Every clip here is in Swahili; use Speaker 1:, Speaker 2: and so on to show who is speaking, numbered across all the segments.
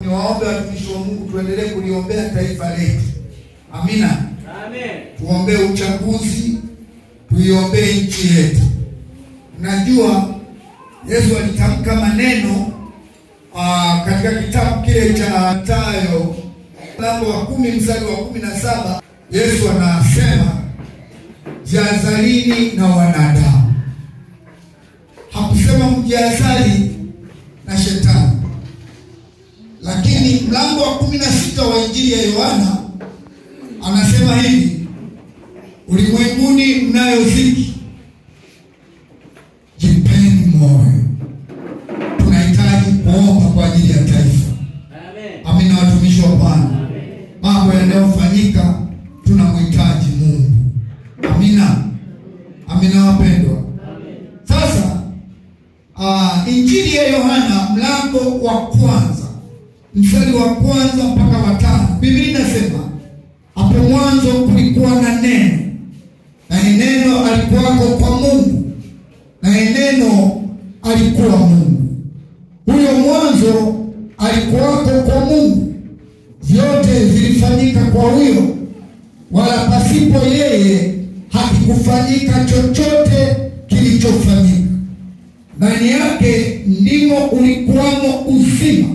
Speaker 1: niwaombe watumishi wa Mungu tuendelee kuliombea taifa letu. Amina.
Speaker 2: Amen.
Speaker 1: Tuombee uchaguzi, tuiombee nchi yetu. Najua Yesu alitamka maneno katika kitabu kile cha Mathayo mlango wa 10 mstari wa 17. Yesu anasema, jihadharini na wanadamu. Hakusema mjihadhari na shetani. Lakini mlango wa 16 wa Injili ya Yohana anasema hivi, ulimwenguni mnayo dhiki, jipeni moyo. Tunahitaji kuomba kwa ajili ya taifa.
Speaker 2: Amen.
Speaker 1: Amina, watumishi wa Bwana. Mambo yanayofanyika tunamhitaji Mungu. Amina. Amina wapendwa. Sasa Injili ya Yohana mlango wa 1 mstari wa 1 mpaka wa 5. Biblia inasema, hapo mwanzo kulikuwa na neno, na neno alikuwako kwa Mungu, na neno alikuwa Mungu. Huyo mwanzo alikuwako kwa Mungu. Vyote vilifanyika kwa huyo, wala pasipo yeye hakikufanyika chochote kilichofanyika. Ndani yake ndimo ulikuwamo uzima,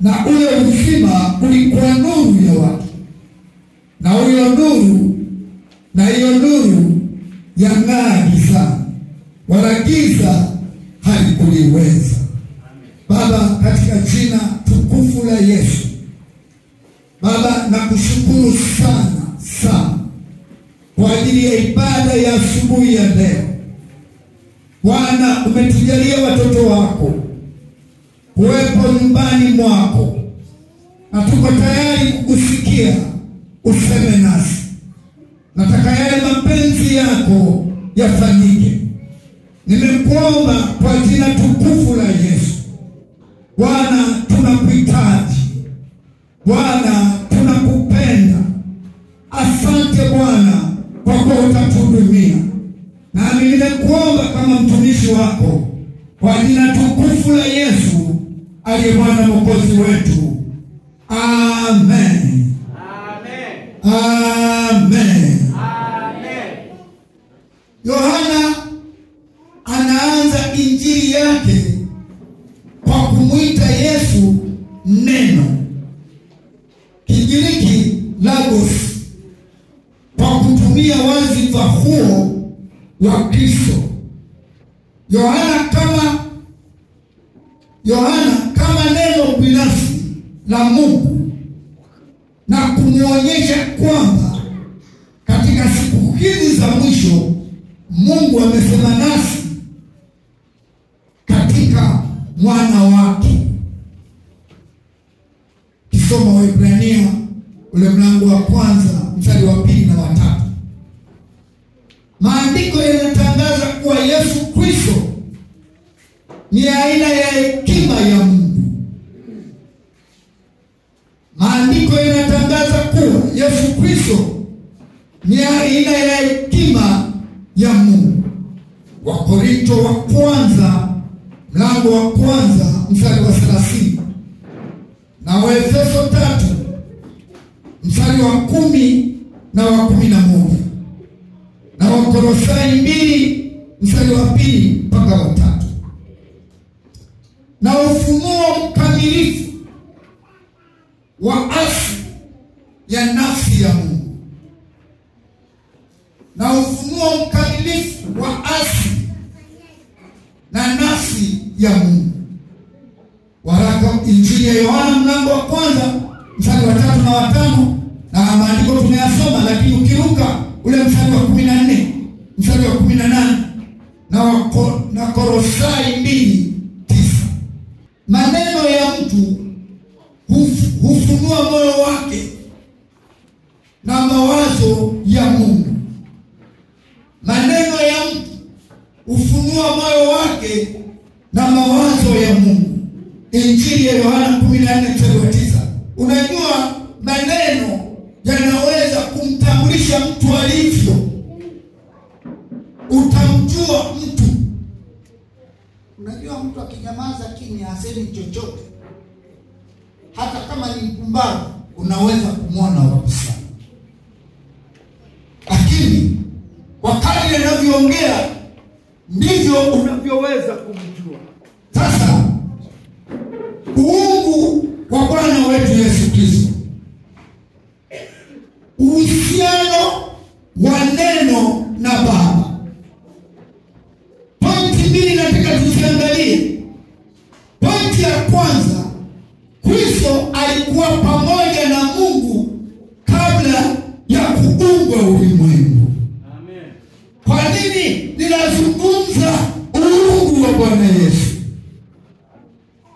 Speaker 1: na ule uzima ulikuwa nuru ya watu. Na hiyo nuru yang'aa gizani, wala giza halikuliweza. Baba, katika jina tukufu la Yesu, Baba, nakushukuru sana kwa ajili ya ibada ya asubuhi ya leo. Bwana, umetujalia watoto wako kuwepo nyumbani mwako, na tuko tayari kukusikia useme nasi. Nataka yale mapenzi yako yafanyike. Nimekuomba kwa jina tukufu la Yesu. Bwana, tunakuhitaji. Bwana, tunakupenda. Asante Bwana kwa kuwa utatuhudumia. Na nimekuomba kama mtumishi wako kwa jina tukufu la Yesu aliye Bwana Mwokozi wetu. Amen.
Speaker 2: Amen.
Speaker 1: Amen.
Speaker 2: Amen.
Speaker 1: Yohana anaanza injili yake kwa kumwita Yesu neno, Kigiriki logos, kwa kutumia wazifa huo wa Kristo. Yohana kama neno binafsi la Mungu, na kumuonyesha kwamba katika siku hizi za mwisho Mungu amesema nasi katika mwana wake. Kisoma Waebrania ule mlango wa 1 mstari wa 2 na wa 3. Maandiko yanatangaza kuwa Yesu Kristo ni aina ya hekima ya Mungu. Maandiko yanatangaza kuwa Yesu Kristo ni aina ya hekima ya Mungu. Wakorintho wa 1 mlango wa 1 mstari wa 30, na Waefeso 3 mstari wa 10 na wa 11, na Wakolosai 2 mstari wa 2 mpaka wa 3. Na ufunuo mkamilifu wa asili ya nafsi ya Mungu. Na ufunuo mkamilifu wa asili na nafsi ya Mungu. Waraka Injili ya Yohana mlango wa 1 mstari wa 3 na wa 5, na maandiko tunayasoma, lakini ukiruka ule mstari wa 14, mstari wa 18 na Kolosai 2:9. Maneno ya mtu hufunua moyo wake na mawazo ya Mungu. Maneno ya mtu hufunua moyo wake na mawazo ya Mungu. Injili ya Yohana 14:9. Unajua maneno yanaweza kumtambulisha mtu alivyo. Utamjua mtu. Unajua mtu akinyamaza kimya hasemi chochote, hata kama ni mpumbavu unaweza kumwona wapi sana. Lakini wakati anavyoongea ndivyo unavyoweza kumjua. Sasa uungu wa Bwana wetu Yesu Kristo, uhusiano wa neno na Baba. Pointi mbili nataka tusiangalie. Pointi ya kwanza, Kristo alikuwa pamoja na Mungu kabla ya kuumbwa ulimwengu.
Speaker 2: Amen.
Speaker 1: Kwa nini ninazungumza uungu wa Bwana Yesu?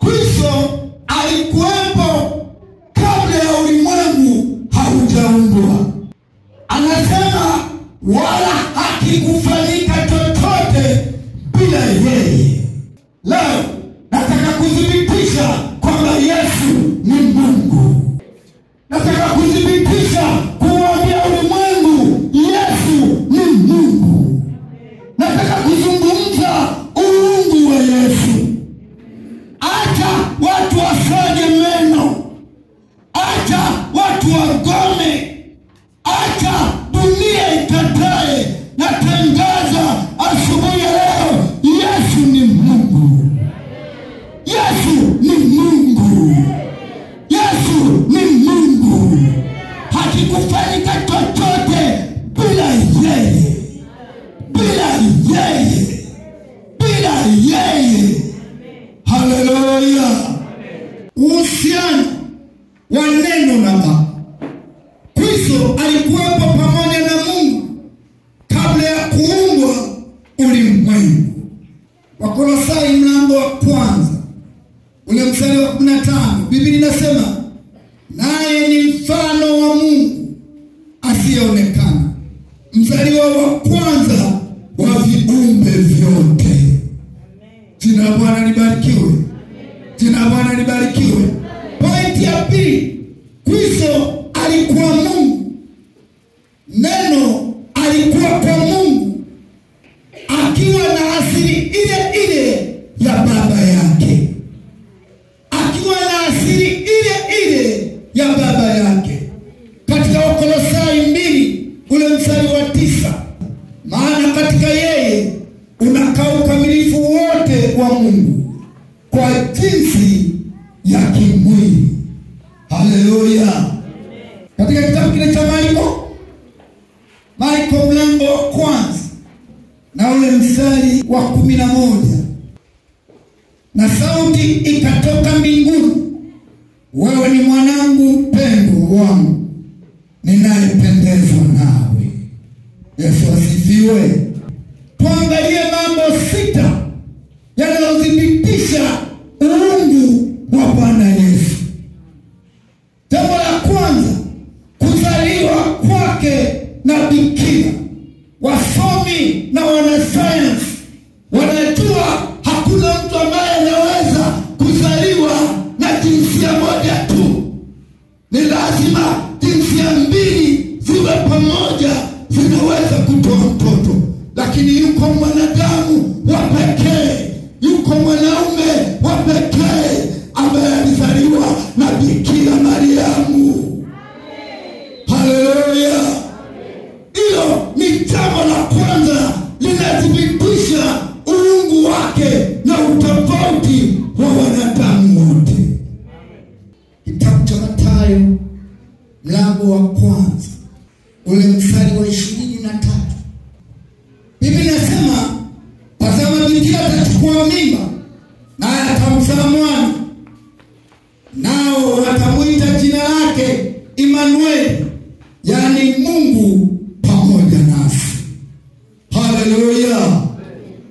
Speaker 1: Kristo alikuwepo kabla ya ulimwengu haujaumbwa. Anasema wala hakikufanyika chochote bila yeye. Leo nataka kudhibitisha kwamba Yesu ni Mungu. Nataka kudhibitisha kuambia ulimwengu Yesu ni Mungu. Nataka kuzungumza uungu wa Yesu. Acha watu wasage meno. Acha watu wagome. Acha dunia ikatae. Natangaza asubuhi ya leo, Yesu ni Mungu. Yesu ni Mungu. Yesu ni Mungu. Hakikufanyika chochote bila yeye. Bila yeye. Bila yeye. Haleluya. Uhusiano wa neno na Baba. Kristo alikuwepo pamoja na Mungu kabla ya kuumbwa ulimwengu. Wakolosai mlango wa kwanza ule mstari wa 15, Biblia inasema naye ni mfano wa Mungu asiyeonekana, mzaliwa wa kwanza wa viumbe vyote. Jina la Bwana libarikiwe. Jina la Bwana libarikiwe. Pointi ya pili, Kristo alikuwa Mungu. Neno alikuwa kwa Mungu akiwa na asili ile ile ya Baba yake. Akiwa na asili ile ile ya Baba yake. Katika Wakolosai 2 ule mstari wa 9, maana katika yeye unakaa ukamilifu wote wa Mungu kwa jinsi ya kimwili. Haleluya. Katika kitabu kile cha Marko mlango wa kwanza na ule mstari wa 11, na sauti ikatoka mbinguni, wewe ni mwanangu mpendwa wangu ninayependezwa nawe. Yesu asifiwe. Tuangalie mambo 6 yanayothibitisha uungu wa Bwana Yesu. Jambo la kwanza, kuzaliwa kwake na bikira. Wasomi na wanasayansi wanajua hakuna mtu ambaye anaweza kuzaliwa na jinsia moja tu. Ni lazima jinsia mbili ziwe pamoja zinaweza kutoa mtoto. Lakini yuko mwanadamu wa pekee, yuko mwanaume wa pekee ambaye alizaliwa na Bikira Mariamu. Haleluya. Hilo ni jambo la kwanza linathibitisha uungu wake na utofauti wa wanadamu wote. Kitabu cha Mathayo mlango wa kwanza ule mstari wa 23, Biblia inasema tazama, bikira atachukua mimba naye atamzaa mwana, nao watamuita jina lake Immanueli, yani Mungu pamoja nasi. Haleluya.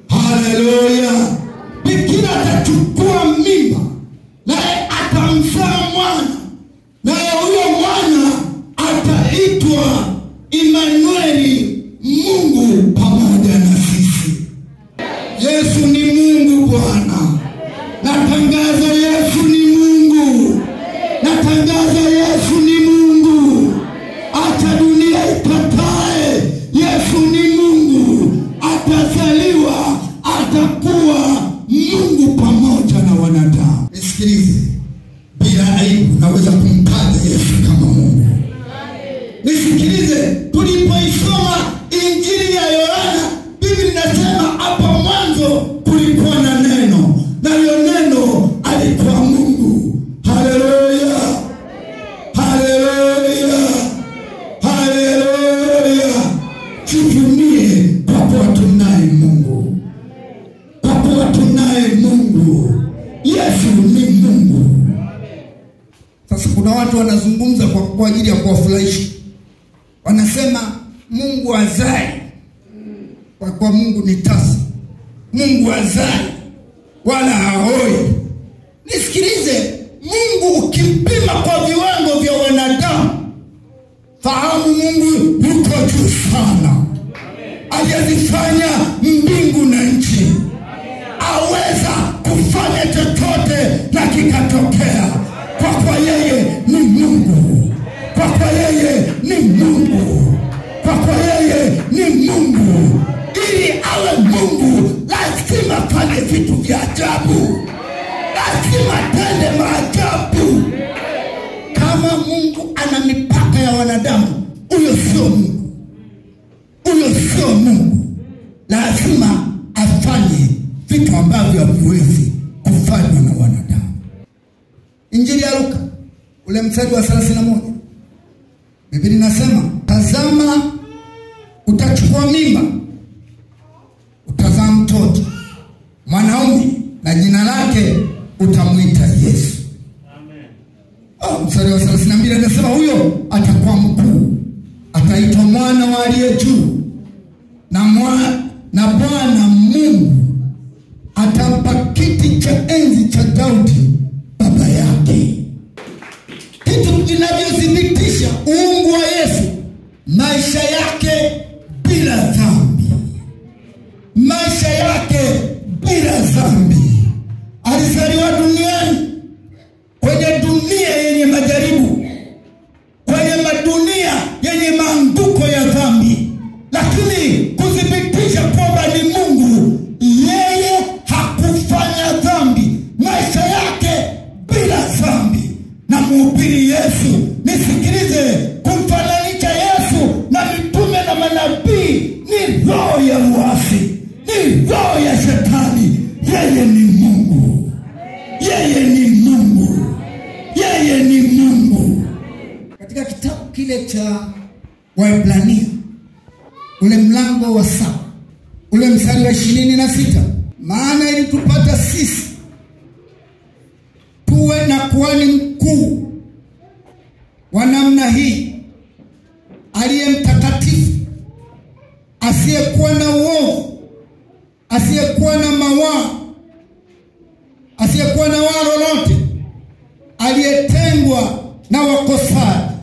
Speaker 1: Haleluya. Bikira atachukua mimba naye atamzaa mwana, naye huyo mwana ataitwa Immanueli, Mungu pamoja na sisi. Yesu ni Mungu Bwana. Natangaza Yesu ni Mungu. Natangaza Yesu ni Mungu. Acha dunia ikatae, Yesu ni Mungu. Atazaliwa, atakuwa Mungu pamoja na wanadamu. Nisikilize bila aibu. kuna watu wanazungumza kwa ajili ya kuwafurahisha. Wanasema Mungu hazai. Kwa Mungu ni tasa. Mungu hazai wala haoi. Nisikilize, Mungu ukimpima kwa viwango vya wanadamu, fahamu Mungu yuko juu sana. Aliyezifanya mbingu na nchi. Aweza kufanya chochote na kikatokea. Kwa yeye ni Mungu. Kwa yeye ni Mungu. Kwa yeye ni Mungu. Ili awe Mungu lazima fanye vitu vya ajabu. Lazima tende maajabu. Kama Mungu ana mipaka ya wanadamu, huyo sio Mungu. Huyo sio Mungu. Lazima afanye vitu ambavyo haviwezi kufanywa na wanadamu. Injili ya Luka ule mstari wa 31. Biblia inasema, tazama utachukua mimba, utazaa mtoto mwanaume, na jina lake utamuita Yesu. Amen. Mstari wa 32 anasema, huyo atakuwa mkuu, ataitwa mwana wa aliye juu, na Bwana Mungu atampa kiti cha enzi cha Daudi baba yake. Kitu kinavyothibitisha uungu wa Yesu, maisha yake bila dhambi. Maisha yake bila dhambi. Alizaliwa duniani kwenye dunia yenye majaribu, kwenye madunia yenye maanguko ya dhambi, lakini kuthibitisha kwamba ni Mungu, yeye hakufanya dhambi. Maisha yake bila dhambi. Na mhubiri Yesu, nisikilize, kumfananisha Yesu na mitume na manabii ni roho ya uasi, ni roho ya shetani. Yeye ni Mungu. Yeye ni Mungu. Yeye ni Mungu. Katika kitabu kile cha Waebrania ule mlango wa 7 ule mstari wa 26, maana ilitupata sisi tuwe na kuhani mkuu wa namna hii, aliye mtakatifu, asiyekuwa na uovu, asiyekuwa na mawaa, asiyekuwa na waa lolote, aliyetengwa na wakosaji,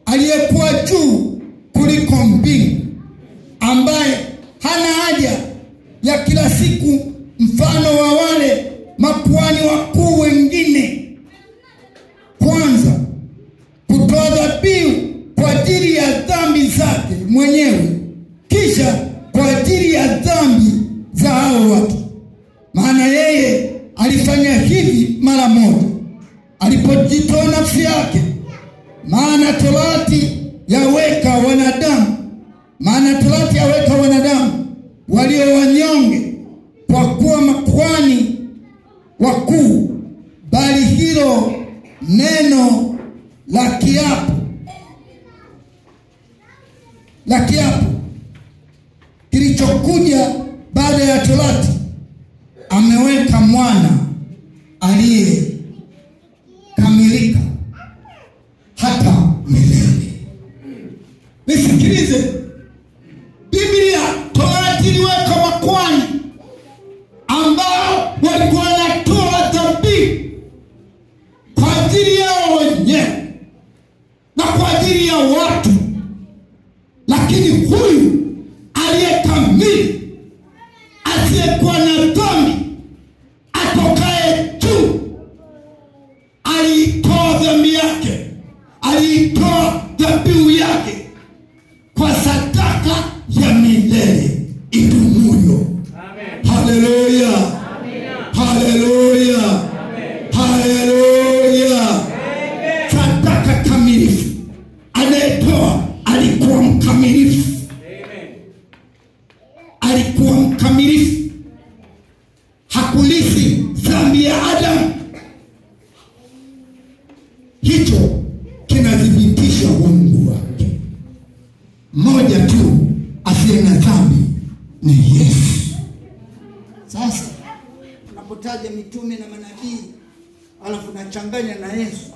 Speaker 1: aliyekuwa juu kuliko mbingu, ambaye hana haja ya kila siku mfano wa wale makuhani wakuu wengine, kwanza kutoa dhabihu kwa ajili ya dhambi zake mwenyewe, kisha kwa ajili ya dhambi za hao watu. Maana yeye alifanya hivi mara moja alipojitoa nafsi yake. Maana torati yaweka wanadamu walio wanyonge kwa kuwa makuhani wakuu, bali hilo neno la kiapo kilichokuja baada ya torati, ameweka mwana aliye kamilika hata milele. Nisikilize, Biblia, torati iliweka makuhani ambao walikuwa wanatoa dhabihu kwa ajili yao wenyewe na kwa ajili ya watu, lakini huyu aliyekamili, asiyekuwa na dhambi, atokaye juu, aliitoa dhambi yake, aliitoa dhabihu yake kwa sadaka ya milele idumuyo. Haleluya. Haleluya. Haleluya. Sadaka kamilifu. Anayetoa alikuwa mkamilifu. Alikuwa mkamilifu. Hakulisi dhambi ya Adamu. Hicho kinadhibitisha uungu wake. Mmoja tu asiye na dhambi ni Yesu. Sasa tunapotaja mitume na manabii alafu nachanganya na Yesu,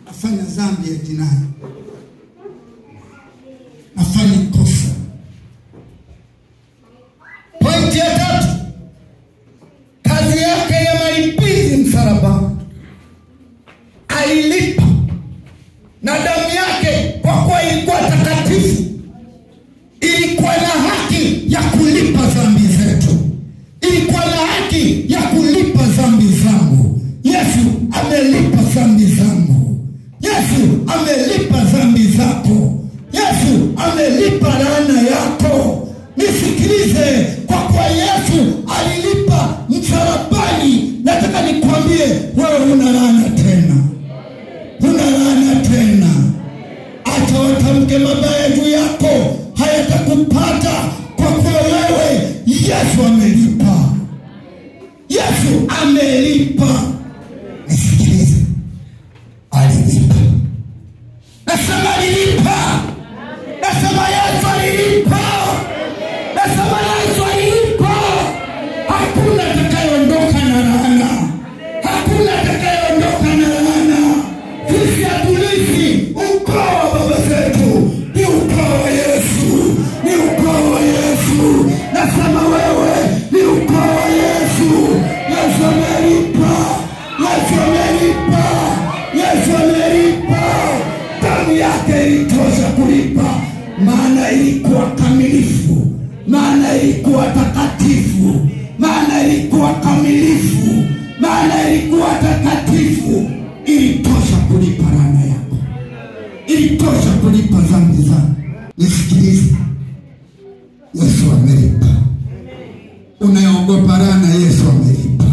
Speaker 1: afanya dhambi ya jinai, afanya kosa. Pointi ya tatu, kazi yake ya malipizi msalaba, alilipa na damu yake, kwa kuwa ilikuwa takatifu, ilikuwa na haki ya kulipa dhambi zetu, ilikuwa na haki ya kulipa dhambi zangu. Yesu amelipa dhambi zangu, Yesu amelipa dhambi zako, Yesu amelipa laana yako. Nisikilize, kwa kuwa Yesu alilipa msalabani, nataka nikwambie wewe una laana tena, una laana tena. Hata watamke mabaya juu yako hayatakupata, kwa kuwa wewe Yesu amelipa, Yesu amelipa. Nisikilize, alilipa. Nasema alilipa, nasema Yesu alilipa, nasema Yesu alilipa. Hakuna atakayeondoka na laana, hakuna atakayeondoka na laana. Sisi hatulipi ukoo wa baba zetu, ni ukoo wa Yesu, ni ukoo wa Yesu. Nasema wewe ni ukoo wa Yesu. Yesu amelipa, Yesu amelipa, Yesu amelipa. Damu yake ilitosha kulipa, maana ilikuwa kamilifu, maana ilikuwa takatifu, maana ilikuwa kamilifu, maana ilikuwa takatifu. Ilitosha kulipa laana yako, ilitosha kulipa dhambi zako. Nisikilize, Yesu amelipa. Unaogopa laana, Yesu amelipa.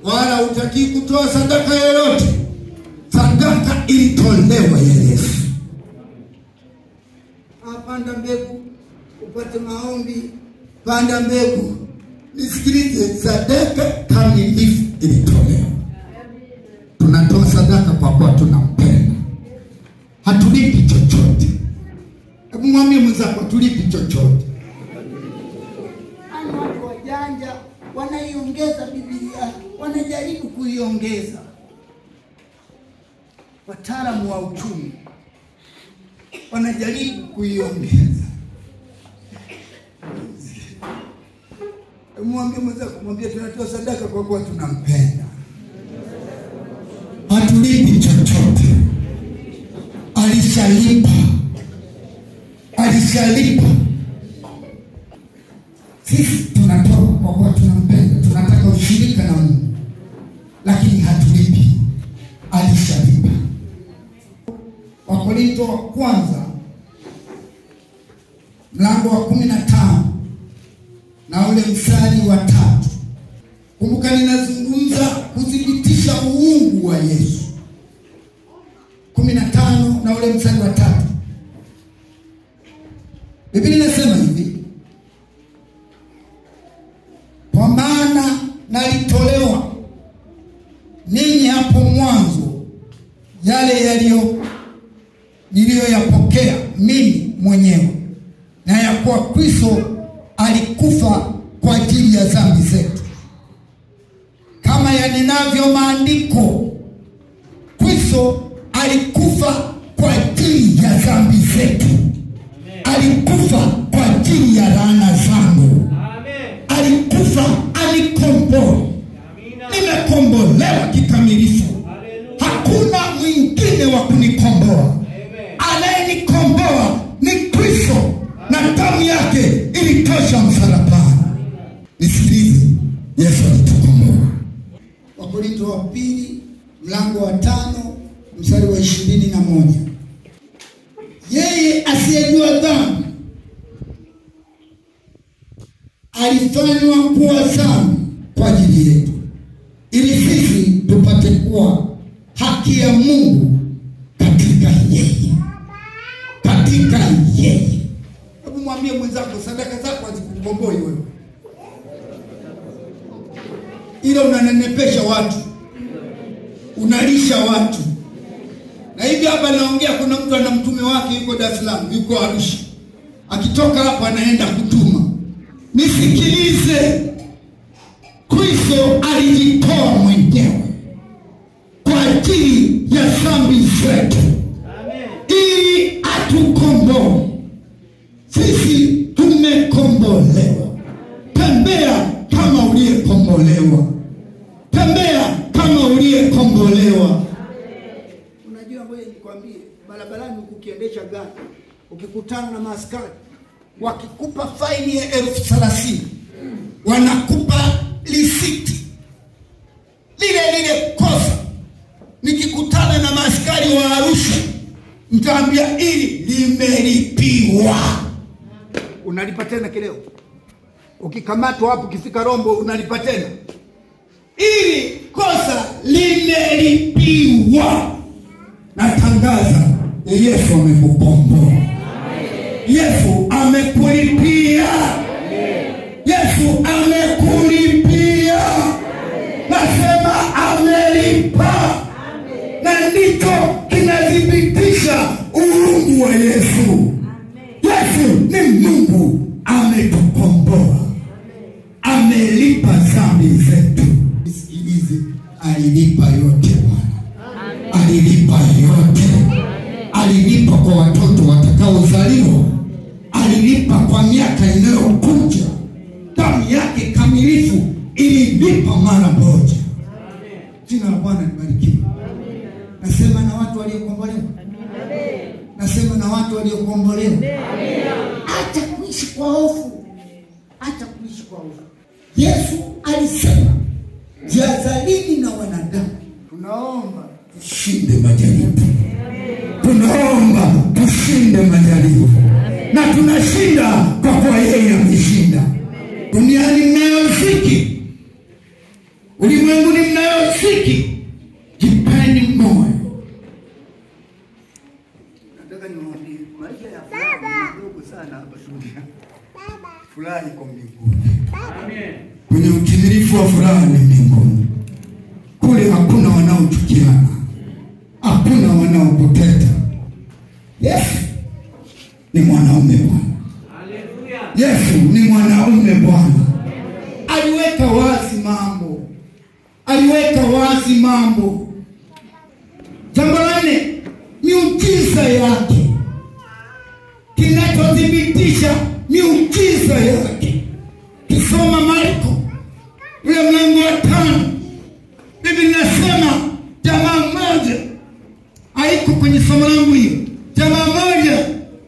Speaker 1: Wala hutaki kutoa sadaka yoyote, sadaka ilitolewa ya Yesu. Panda mbegu upate maombi, panda mbegu. Nisikilize, sadaka kamilifu ilitolewa. Tunatoa sadaka kwa kuwa tunampenda, hatulipi chochote. Hebu mwambie mwenzako, hatulipi chochote.
Speaker 3: Watu wajanja wanaiongeza Biblia, wanajaribu kuiongeza. Wataalamu wa uchumi wanajaribu kuiongeza.
Speaker 1: Mwambie mwenzako, mwambie tunatoa sadaka kwa kuwa tunampenda, hatulipi chochote. Alishalipa, alishalipa. Sisi tunatoa kwa kuwa tunampenda, tunataka ushirika na Mungu, lakini hatulipi. Alishalipa. Wakorintho wa kwanza mlango wa 15 na ule mstari wa 3. Kumbuka ninazungumza kudhibitisha uungu wa Yesu. 15 na ule mstari wa 3. Biblia inasema hivi: kwa maana nalitolewa ninyi hapo mwanzo yale niliyoyapokea mimi mwenyewe, na ya kuwa Kristo alikufa kwa ajili ya dhambi zetu, kama yanenavyo maandiko. Kristo alikufa kwa ajili ya dhambi zetu, alikufa kwa ajili ya laana zangu, alikufa alikomboa. Nimekombolewa kikamilifu, hakuna mwingine wa kunikomboa. Anayenikomboa ni Kristo, na damu yake ilitosha msalabani. Nisikilize, Yesu alitukomboa. Wakorintho wa pili mlango wa 5 mstari wa 21. Yeye asiyejua dhambi alifanywa kuwa dhambi kwa ajili yetu, ili sisi tupate kuwa haki ya Mungu katika yeye, katika yeye. Hebu mwambie mwenzako, sadaka zako hazikukomboi wewe, ila unanenepesha watu, unalisha watu. Na hivi hapa naongea, kuna mtu ana mtume wake yuko Dar es Salaam, yuko Arusha, akitoka hapa anaenda kutuma. Nisikilize, Kristo alijitoa mwenyewe kwa ajili ya dhambi zetu ili atukomboe. Sisi tumekombolewa. Tembea kama uliyekombolewa. Tembea kama uliyekombolewa.
Speaker 3: Unajua, ngoja nikwambie, barabarani ukiendesha gari, ukikutana na maaskari, wakikupa faini ya 30,000, wanakupa risiti lile kosa. Nikikutana na maaskari wa Arusha, mtaambia ili limelipiwa. Unalipa tena kileo. Ukikamatwa hapo kifika Rombo, unalipa tena. Ili kosa limelipiwa. Natangaza, Yesu amekukomboa. Yesu amekulipia. Yesu amekulipia. Nasema amelipa. Na ndicho kinadhibitisha uungu wa Yesu. Yesu ni Mungu, ametukomboa. Amelipa dhambi zetu. Sikilize, alilipa yote Bwana. Alilipa yote. Alilipa kwa watoto watakaozaliwa. Alilipa kwa miaka inayokuja. Damu yake kamilifu ililipa mara moja. Jina la Bwana libarikiwe. Nasema na watu waliokombolewa. Nasema na watu waliokombolewa. Acha kuishi kwa hofu. Acha kuishi kwa hofu. Yesu alisema, jihadharini na wanadamu. Tunaomba tushinde majaribu. Tunaomba tushinde majaribu. Na tunashinda kwa kuwa yeye ameshinda. Duniani mnayoziki, ulimwenguni mnayoziki, jipeni moyo. Nataka niwaambie, maisha ya furaha ni ndogo sana hapa dunia. Furaha iko mbinguni. Amen. Kwenye utimilifu wa furaha ni mbinguni. Kule hakuna wanaochukiana. Hakuna wanaopoteza. Yesu ni mwanaume Bwana. Haleluya. Yesu ni mwanaume Bwana. Aliweka wazi mambo. Aliweka wazi mambo. Jambo la 4, miujiza yake. Kinachothibitisha miujiza yake. Kisoma Marko ule mlango wa 5. Biblia inasema jamaa mmoja, haiko kwenye somo langu hiyo. Jamaa mmoja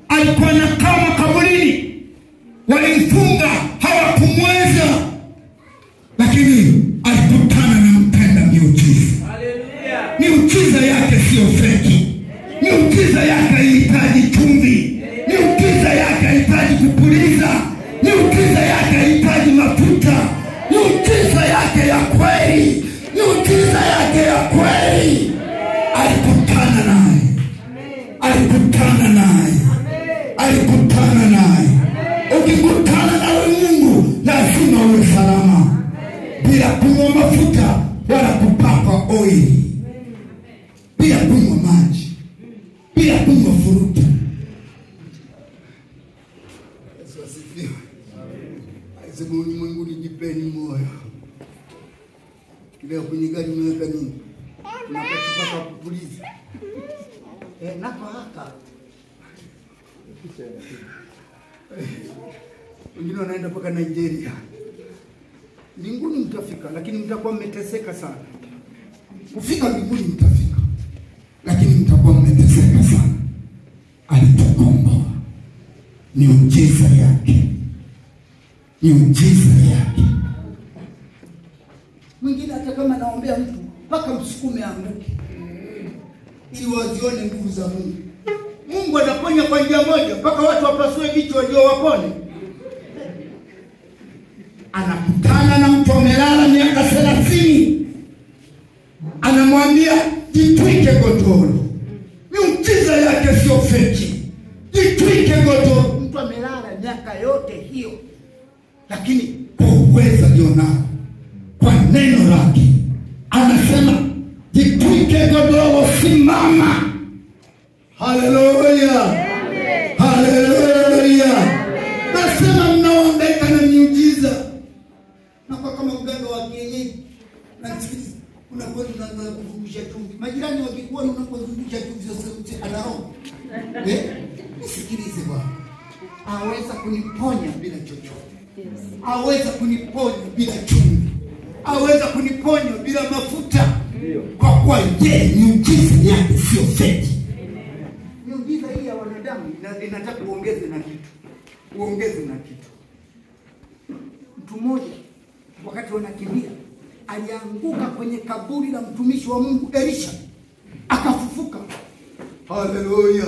Speaker 3: alikuwa na kama kaburini. Walimfunga, hawakumweza. Lakini alikutana na mtenda miujiza. Haleluya. Miujiza yake sio feki. Miujiza yake haihitaji chumvi. Miujiza yake haihitaji kupuliza. Miujiza yake haihitaji mafuta. Miujiza yake ya kweli. Miujiza yake ya kweli. Alikutana naye. Alikutana naye. Alikutana naye. Ukikutana na Mungu lazima uwe salama. Bila kunywa mafuta wala kupakwa oili. Bila kunywa maji. Bila kunywa furuta. Yesu asifiwe. Aisema ulimwenguni jipeni moyo. Kile kwenye gari umeweka nini? Unapata kupuliza. Nako haka. Wengine wanaenda mpaka Nigeria. Mbinguni mtafika, lakini mtakuwa mmeteseka sana. Kufika mbinguni mtafika, lakini mtakuwa mmeteseka sana. Alitukomboa. Miujiza yake. Miujiza yake. Mwingine hata kama naombea mtu mpaka msukume anguke, ili wazione nguvu za Mungu. Mungu anaponya kwa njia moja mpaka watu wapasue vichwa ndio wapone. Anakutana na mtu amelala miaka 30. Anamwambia jitwike godoro. Miujiza yake sio feki. Jitwike godoro. Mtu amelala miaka yote hiyo, lakini kwa uwezo alionao, kwa neno lake anasema jitwike godoro, simama. Haleluya. Haleluya. Nasema mnaombeka na miujiza. Na kwa kama mganga wa kienyeji, na unakwenda kuzungusha chumvi. Majirani wakikuona unapozungusha chumvi sasa anaomba. Nisikilize Bwana. Aweza kuniponya bila chochote. Aweza kuniponya bila chumvi. Aweza kuniponya bila mafuta. Kwa kuwa yeye miujiza yake sio feki. Miujiza hii ya wanadamu inataka uongeze na kitu. Uongeze na kitu. Mtu mmoja wakati wanakimbia alianguka kwenye kaburi la mtumishi wa Mungu Elisha, akafufuka. Haleluya.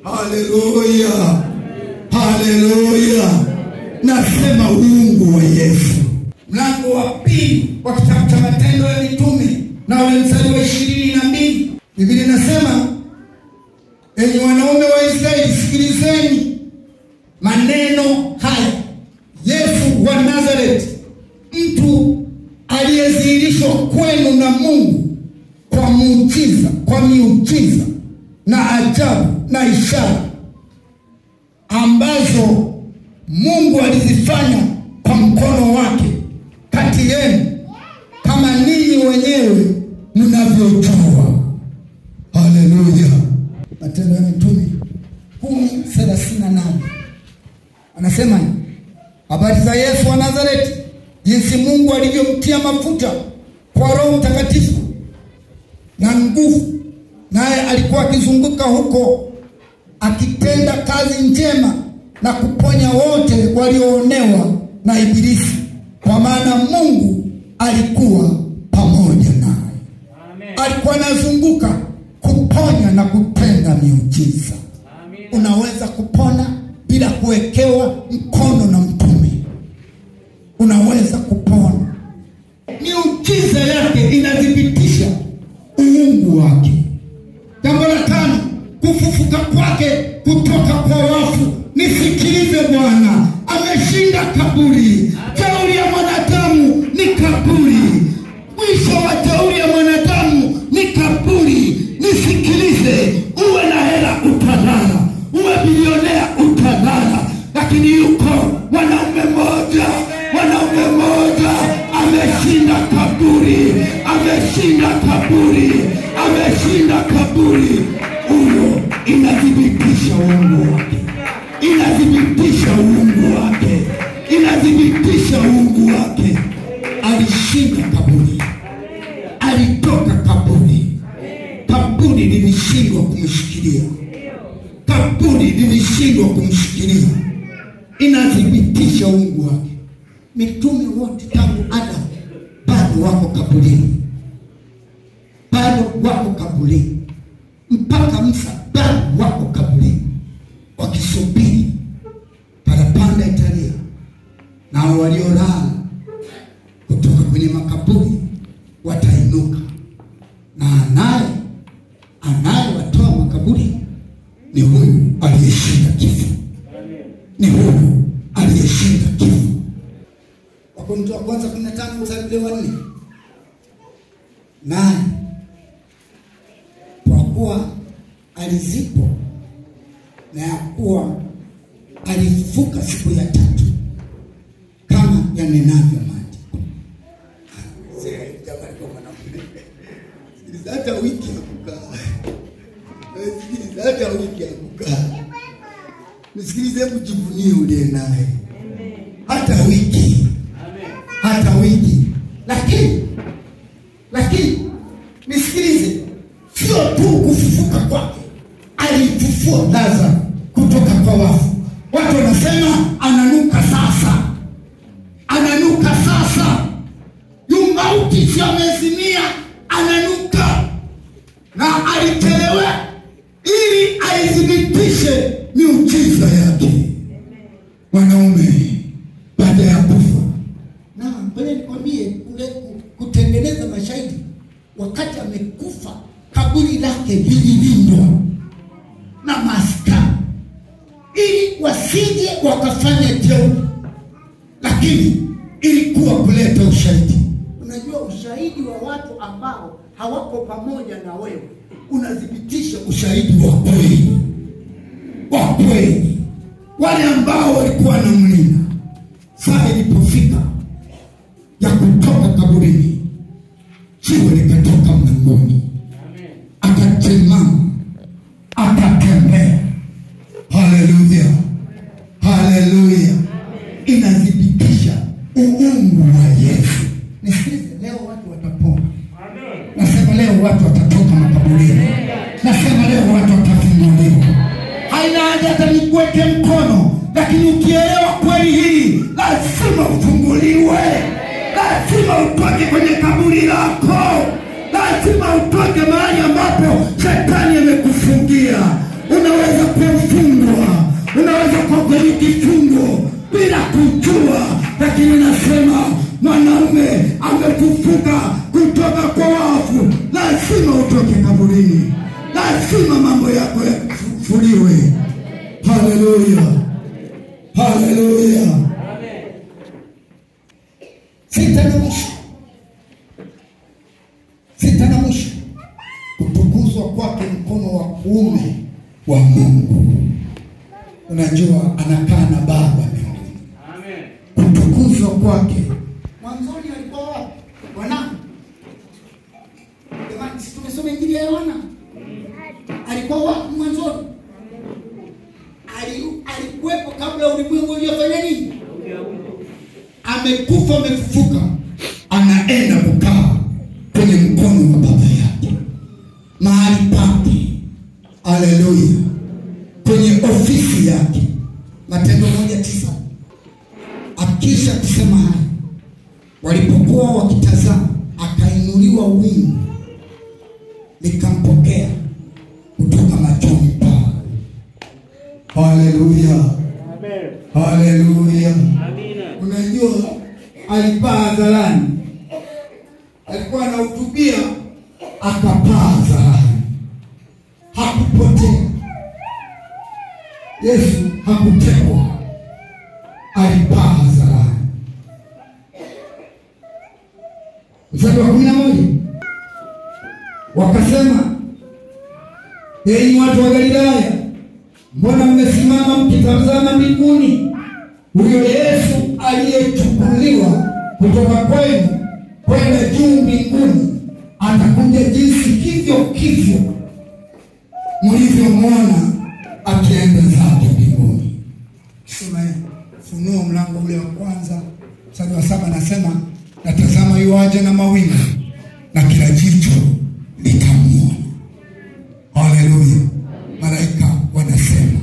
Speaker 3: Haleluya. Haleluya. Nasema uungu wa Yesu. Mlango wa 2 wa kitabu cha Matendo ya Mitume na ule mstari wa 22. Biblia inasema, enyi wanaume wa Israeli, sikilizeni maneno haya. Yesu wa Nazareti, mtu aliyedhihirishwa kwenu na Mungu kwa miujiza na ajabu na ishara ambazo Mungu alizifanya kwa mkono wake kati yenu, kama ninyi wenyewe mnavyojua. Haleluya. Matendo ya Mitume 10:38 anasema, habari za Yesu wa Nazareti, jinsi Mungu alivyomtia mafuta kwa Roho Mtakatifu na nguvu, naye alikuwa akizunguka huko akitenda kazi njema na kuponya wote walioonewa na Ibilisi, kwa maana Mungu alikuwa pamoja naye. Alikuwa anazunguka kuponya na kutenda miujiza. Unaweza kupona bila kuwekewa mkono na mtume. Unaweza kupona. Miujiza yake inadhibitisha uungu wake. Jambo la 5, kufufuka kwake kutoka kwa wafu. Nisikilize Bwana, ameshinda kaburi. Teuri ya mwanadamu ni kaburi. Mwisho wa teuri ya mwanadamu ni kaburi. Nisikilize, uwe na hela utalala, uwe bilionea utalala, lakini yuko mwanaume mmoja ameshinda kaburi, ameshinda kaburi, ameshinda kaburi. Huyo inadhibitisha uungu wake, inadhibitisha uungu wake, inadhibitisha uungu wake. Alishinda kaburi, alitoka kaburi. Kaburi lilishindwa kumshikilia, kaburi lilishindwa kumshikilia. Inadhibitisha uungu wake. Mitume wote tangu Adam bado wako kaburini, bado wako kaburini, mpaka Musa bado wako kaburini, wakisubiri parapanda italia, na waliolala kutoka kwenye makaburi watainuka. Na anayewatoa makaburi ni huyu aliyeshinda kifo. Ni huyu aliyeshinda kifo. Wakorintho wa kwanza 15 mstari wa 4. Naye kwa kuwa alizipo na ya kuwa alifuka siku ya 3 kama yanenavyo maandiko. Hata wiki ya kukaa. Hata wiki ya kukaa. Nisikilize, kujivunie ule naye. Hata wiki. Hata wiki. Lakini nisikilize, sio tu kufufuka kwake, alifufua Lazaro kutoka kwa wafu. Watu wanasema ananuka sasa. Ananuka sasa. Mauti sio amezimia, ananuka. Na alitelewa ili aithibitishe miujiza yake. Wanaume baada ya kufa. Na mbele nikwambie, kutengeneza mashahidi, wakati amekufa kaburi lake lililindwa na maaskari ili wasije wakafanya jeuri, lakini ilikuwa kuleta ushahidi. Unajua, ushahidi wa watu ambao hawako pamoja na wewe unadhibitisha ushahidi wa kweli. Wa kweli. Wale ambao walikuwa na mlinda, saa ilipofika ya kutoka kaburini,
Speaker 1: jiwe limetoka mlangoni. Akasimama, akatembea. Haleluya, haleluya. Inadhibitisha uungu wa Yesu. Nisikilize, leo watu watapona. Nasema leo watu watatoka makaburini. Nasema leo watu watafunguliwa. Haina haja hata nikuweke mkono, lakini ukielewa kweli hii, lazima ufunguliwe. Lazima utoke kwenye kaburi lako. Lazima utoke mahali ambapo shetani amekufungia. Unaweza kufungwa, unaweza kuwa kwenye kifungo bila kujua, lakini nasema mwanaume amefufuka kutoka kwa wafu. Lazima utoke kaburini. Lazima mambo yako yafufuliwe. Haleluya, haleluya. Sita na mwisho, kutukuzwa kwake mkono wa kuume wa Mungu. Unajua anakaa na Baba mbinguni. Amen. Kutukuzwa kwake. Mwanzoni alikuwa wapi? Bwana. Jamani, tumesoma Injili ya Yohana. Alikuwa wapi mwanzoni? Alikuwepo kabla ulimwengu uliofanya nini? Amekufa, amefufuka, anaenda kukaa kwenye mkono wa Baba yake, mahali pake. Haleluya. Kwenye ofisi yake. Matendo 1:9. Akisha kusema haya, walipokuwa wakitazama, akainuliwa wingu likampokea kutoka machoni pao. Haleluya, amen, haleluya, amina. Unajua alipaa hadharani, alikuwa anahutubia, akapaa hadharani, hakupotea. Yesu hakutekwa, alipaa hadharani. Mstari wa 11, wakasema, enyi watu wa Galilaya, mbona mmesimama mkitazama mbinguni? Huyo Yesu aliyechukuliwa kutoka kwenu kwenda juu mbinguni atakuja jinsi hivyo mlivyomwona akienda zake mbinguni. Sema Ufunuo mlango ule wa kwanza mstari wa 7 nasema, natazama yuaja na mawingu na kila jicho litamwona. Haleluya. Malaika wanasema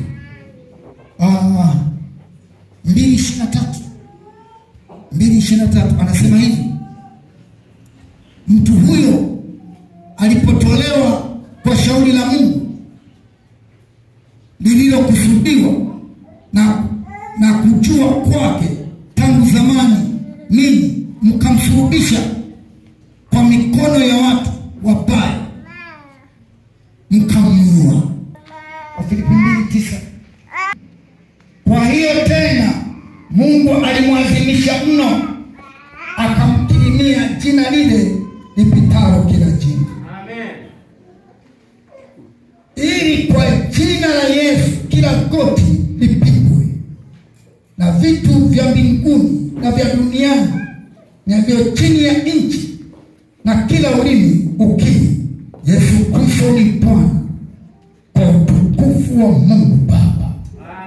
Speaker 1: 2:23 anasema hivi, mtu huyo alipotolewa kwa shauri la Mungu lililokusudiwa na kujua kwake tangu zamani, ninyi mkamsulubisha kwa mikono ya watu wabaya, mkamuua. Wafilipi 2:9. Kwa hiyo tena Mungu alimwadhimisha mno, akamkirimia jina lile lipitalo kila jina. Amen. Ili kwa jina la Yesu kila goti lipigwe, na vitu vya mbinguni na vya duniani na vya chini ya nchi, na kila ulimi ukiri Yesu Kristo ni Bwana, kwa utukufu wa Mungu Baba.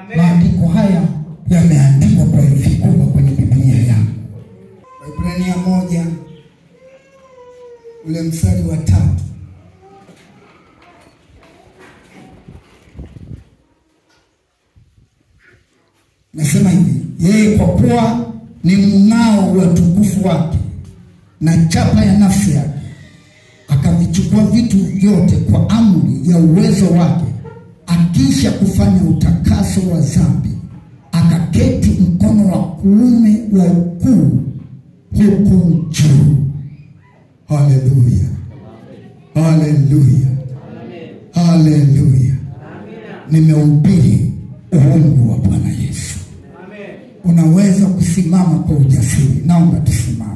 Speaker 1: Amen. Maandiko haya yameandikwa kwa herufi kubwa kwenye Biblia yangu. Waebrania 1 ule mstari wa 3. Nasema hivi, yeye kwa kuwa ni mng'ao wa utukufu wake na chapa ya nafsi yake, akavichukua vitu vyote kwa amri ya uwezo wake, akisha kufanya utakaso wa dhambi, akaketi mkono wa kuume wa ukuu huko juu. Haleluya, haleluya, haleluya. Nimehubiri uungu wa Bwana Yesu. Unaweza kusimama kwa ujasiri. Naomba tusimame.